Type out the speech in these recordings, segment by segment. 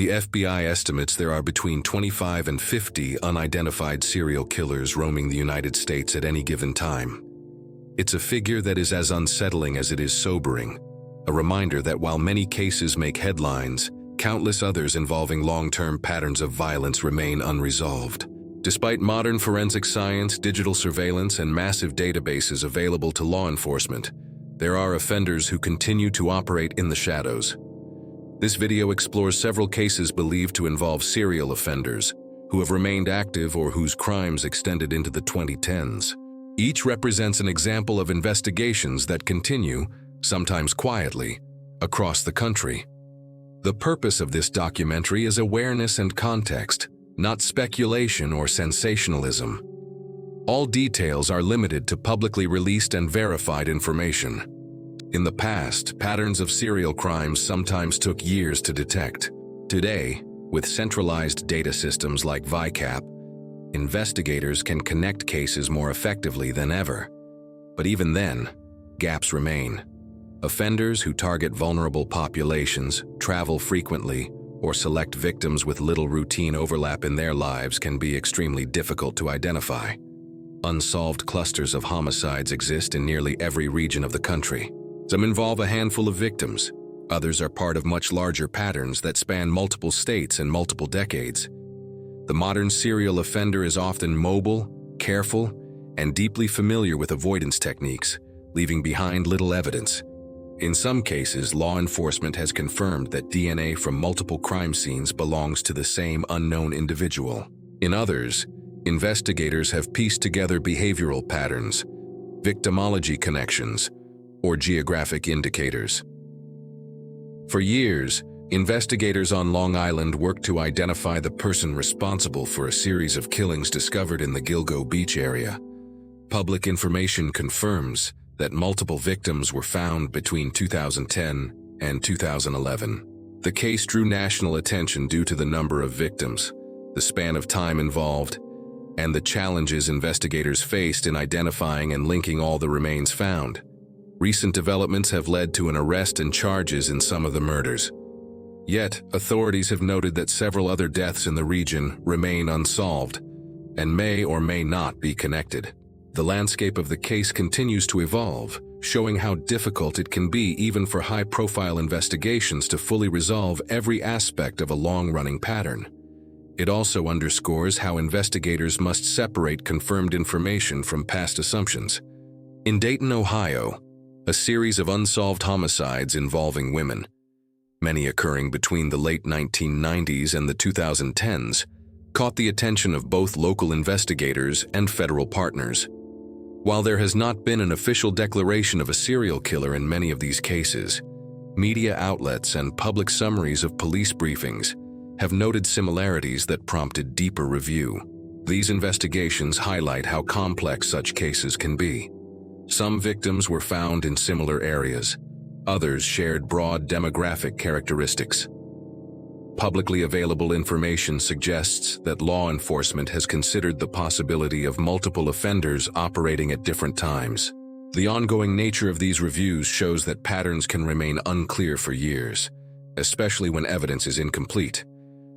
The FBI estimates there are between 25 and 50 unidentified serial killers roaming the United States at any given time. It's a figure that is as unsettling as it is sobering, a reminder that while many cases make headlines, countless others involving long-term patterns of violence remain unresolved. Despite modern forensic science, digital surveillance, and massive databases available to law enforcement, there are offenders who continue to operate in the shadows. This video explores several cases believed to involve serial offenders who have remained active or whose crimes extended into the 2010s. Each represents an example of investigations that continue, sometimes quietly, across the country. The purpose of this documentary is awareness and context, not speculation or sensationalism. All details are limited to publicly released and verified information. In the past, patterns of serial crimes sometimes took years to detect. Today, with centralized data systems like VICAP, investigators can connect cases more effectively than ever. But even then, gaps remain. Offenders who target vulnerable populations, travel frequently, or select victims with little routine overlap in their lives can be extremely difficult to identify. Unsolved clusters of homicides exist in nearly every region of the country. Some involve a handful of victims. Others are part of much larger patterns that span multiple states and multiple decades. The modern serial offender is often mobile, careful, and deeply familiar with avoidance techniques, leaving behind little evidence. In some cases, law enforcement has confirmed that DNA from multiple crime scenes belongs to the same unknown individual. In others, investigators have pieced together behavioral patterns, victimology connections, or geographic indicators. For years, investigators on Long Island worked to identify the person responsible for a series of killings discovered in the Gilgo Beach area. Public information confirms that multiple victims were found between 2010 and 2011. The case drew national attention due to the number of victims, the span of time involved, and the challenges investigators faced in identifying and linking all the remains found. Recent developments have led to an arrest and charges in some of the murders. Yet, authorities have noted that several other deaths in the region remain unsolved and may or may not be connected. The landscape of the case continues to evolve, showing how difficult it can be even for high-profile investigations to fully resolve every aspect of a long-running pattern. It also underscores how investigators must separate confirmed information from past assumptions. In Dayton, Ohio, a series of unsolved homicides involving women, many occurring between the late 1990s and the 2010s, caught the attention of both local investigators and federal partners. While there has not been an official declaration of a serial killer in many of these cases, media outlets and public summaries of police briefings have noted similarities that prompted deeper review. These investigations highlight how complex such cases can be. Some victims were found in similar areas. Others shared broad demographic characteristics. Publicly available information suggests that law enforcement has considered the possibility of multiple offenders operating at different times. The ongoing nature of these reviews shows that patterns can remain unclear for years, especially when evidence is incomplete.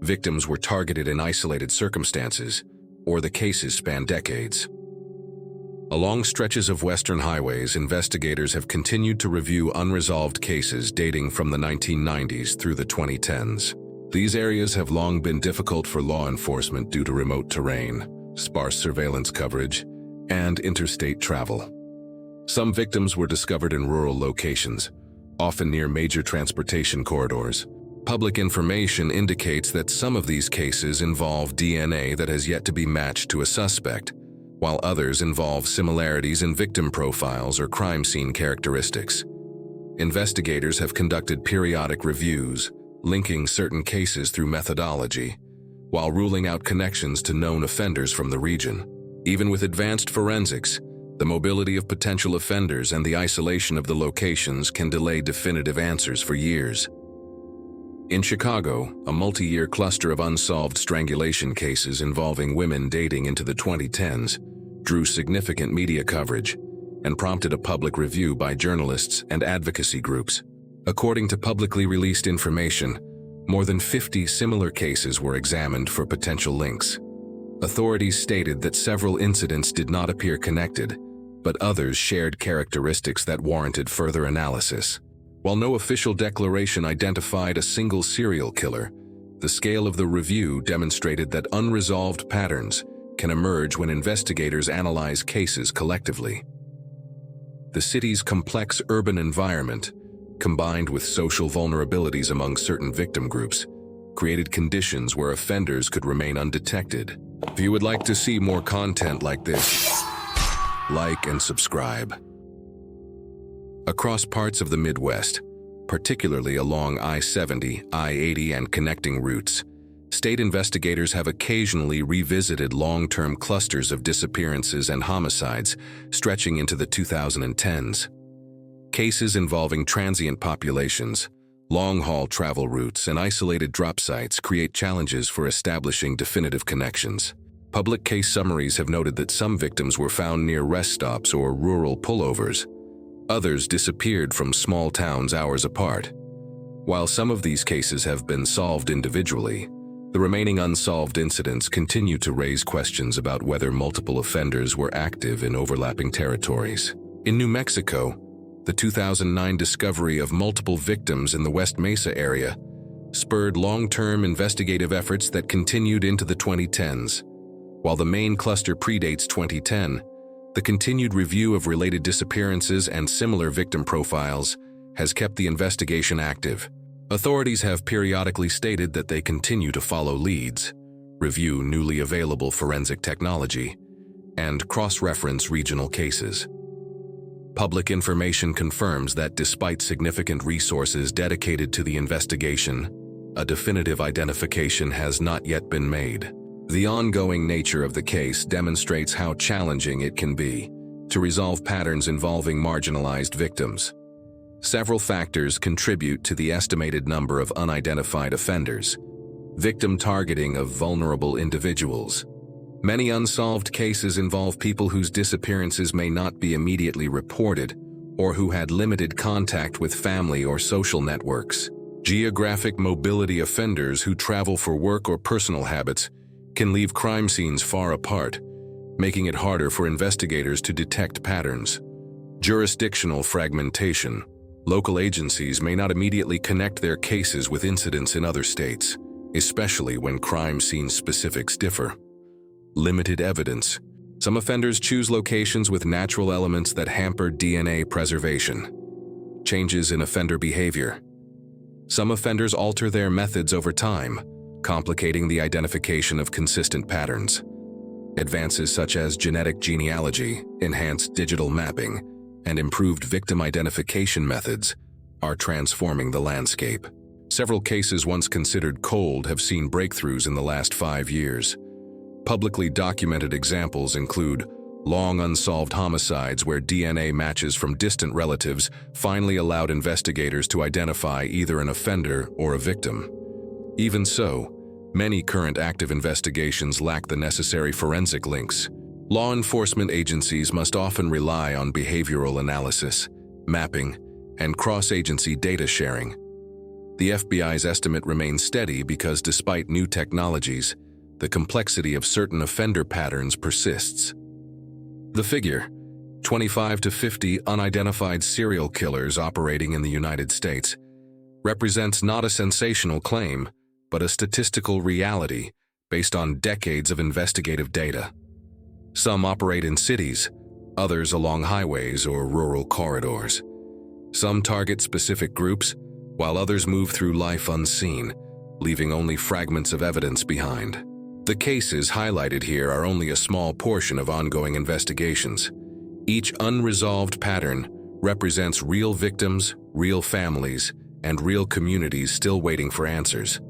Victims were targeted in isolated circumstances, or the cases span decades. Along stretches of western highways, investigators have continued to review unresolved cases dating from the 1990s through the 2010s. These areas have long been difficult for law enforcement due to remote terrain, sparse surveillance coverage, and interstate travel. Some victims were discovered in rural locations, often near major transportation corridors. Public information indicates that some of these cases involve DNA that has yet to be matched to a suspect, while others involve similarities in victim profiles or crime scene characteristics. Investigators have conducted periodic reviews, linking certain cases through methodology, while ruling out connections to known offenders from the region. Even with advanced forensics, the mobility of potential offenders and the isolation of the locations can delay definitive answers for years. In Chicago, a multi-year cluster of unsolved strangulation cases involving women dating into the 2010s drew significant media coverage and prompted a public review by journalists and advocacy groups. According to publicly released information, More than 50 similar cases were examined for potential links. Authorities stated that several incidents did not appear connected, but others shared characteristics that warranted further analysis. While no official declaration identified a single serial killer, the scale of the review demonstrated that unresolved patterns can emerge when investigators analyze cases collectively. The city's complex urban environment, combined with social vulnerabilities among certain victim groups, created conditions where offenders could remain undetected. If you would like to see more content like this, like and subscribe. Across parts of the Midwest, particularly along I-70, I-80, and connecting routes, state investigators have occasionally revisited long-term clusters of disappearances and homicides stretching into the 2010s. Cases involving transient populations, long-haul travel routes, and isolated drop sites create challenges for establishing definitive connections. Public case summaries have noted that some victims were found near rest stops or rural pullovers. Others disappeared from small towns hours apart. While some of these cases have been solved individually, the remaining unsolved incidents continue to raise questions about whether multiple offenders were active in overlapping territories. In New Mexico, the 2009 discovery of multiple victims in the West Mesa area spurred long-term investigative efforts that continued into the 2010s. While the main cluster predates 2010, the continued review of related disappearances and similar victim profiles has kept the investigation active. Authorities have periodically stated that they continue to follow leads, review newly available forensic technology, and cross-reference regional cases. Public information confirms that despite significant resources dedicated to the investigation, a definitive identification has not yet been made. The ongoing nature of the case demonstrates how challenging it can be to resolve patterns involving marginalized victims. Several factors contribute to the estimated number of unidentified offenders. Victim targeting of vulnerable individuals. Many unsolved cases involve people whose disappearances may not be immediately reported or who had limited contact with family or social networks. Geographic mobility. Offenders who travel for work or personal habits can leave crime scenes far apart, making it harder for investigators to detect patterns. Jurisdictional fragmentation. Local agencies may not immediately connect their cases with incidents in other states, especially when crime scene specifics differ. Limited evidence. Some offenders choose locations with natural elements that hamper DNA preservation. Changes in offender behavior. Some offenders alter their methods over time, complicating the identification of consistent patterns. Advances such as genetic genealogy, enhanced digital mapping, and improved victim identification methods are transforming the landscape. Several cases once considered cold have seen breakthroughs in the last 5 years. Publicly documented examples include long unsolved homicides where DNA matches from distant relatives finally allowed investigators to identify either an offender or a victim. Even so, many current active investigations lack the necessary forensic links. Law enforcement agencies must often rely on behavioral analysis, mapping, and cross-agency data sharing. The FBI's estimate remains steady because despite new technologies, the complexity of certain offender patterns persists. The figure, 25 to 50 unidentified serial killers operating in the United States, represents not a sensational claim, but a statistical reality based on decades of investigative data. Some operate in cities, others along highways or rural corridors. Some target specific groups, while others move through life unseen, leaving only fragments of evidence behind. The cases highlighted here are only a small portion of ongoing investigations. Each unresolved pattern represents real victims, real families, and real communities still waiting for answers.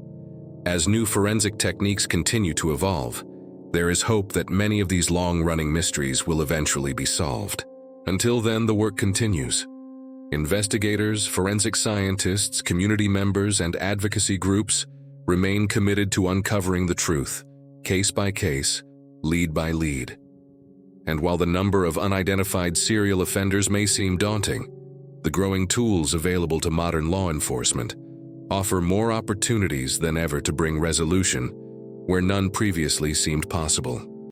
As new forensic techniques continue to evolve, there is hope that many of these long-running mysteries will eventually be solved. Until then, the work continues. Investigators, forensic scientists, community members, and advocacy groups remain committed to uncovering the truth, case by case, lead by lead. And while the number of unidentified serial offenders may seem daunting, the growing tools available to modern law enforcement offer more opportunities than ever to bring resolution where none previously seemed possible.